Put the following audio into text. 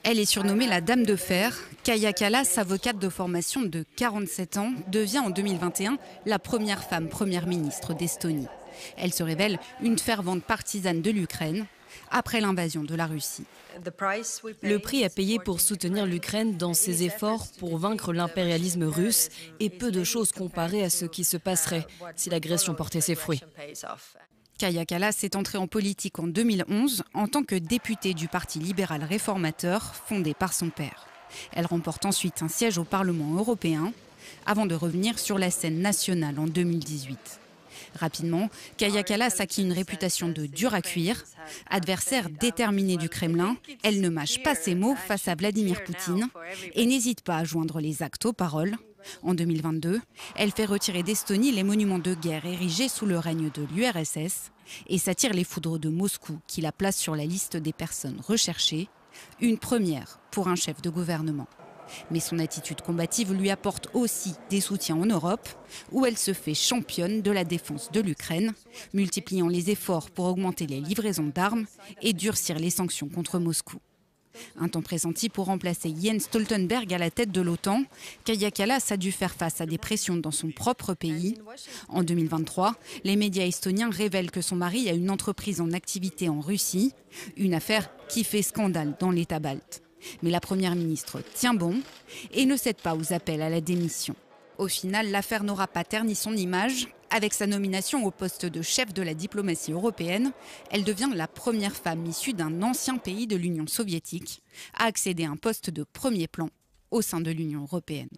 Elle est surnommée la Dame de Fer. Kaja Kallas, avocate de formation de 47 ans, devient en 2021 la première femme première ministre d'Estonie. Elle se révèle une fervente partisane de l'Ukraine après l'invasion de la Russie. Le prix à payer pour soutenir l'Ukraine dans ses efforts pour vaincre l'impérialisme russe est peu de choses comparé à ce qui se passerait si l'agression portait ses fruits. Kaja Kallas est entrée en politique en 2011 en tant que députée du Parti libéral réformateur fondé par son père. Elle remporte ensuite un siège au Parlement européen avant de revenir sur la scène nationale en 2018. Rapidement, Kaja Kallas acquit une réputation de dure à cuire. Adversaire déterminée du Kremlin, elle ne mâche pas ses mots face à Vladimir Poutine et n'hésite pas à joindre les actes aux paroles. En 2022, elle fait retirer d'Estonie les monuments de guerre érigés sous le règne de l'URSS et s'attire les foudres de Moscou qui la place sur la liste des personnes recherchées, une première pour un chef de gouvernement. Mais son attitude combative lui apporte aussi des soutiens en Europe, où elle se fait championne de la défense de l'Ukraine, multipliant les efforts pour augmenter les livraisons d'armes et durcir les sanctions contre Moscou. Un temps pressenti pour remplacer Jens Stoltenberg à la tête de l'OTAN, Kaja Kallas a dû faire face à des pressions dans son propre pays. En 2023, les médias estoniens révèlent que son mari a une entreprise en activité en Russie, une affaire qui fait scandale dans l'État balte. Mais la première ministre tient bon et ne cède pas aux appels à la démission. Au final, l'affaire n'aura pas terni son image. Avec sa nomination au poste de chef de la diplomatie européenne, elle devient la première femme issue d'un ancien pays de l'Union soviétique à accéder à un poste de premier plan au sein de l'Union européenne.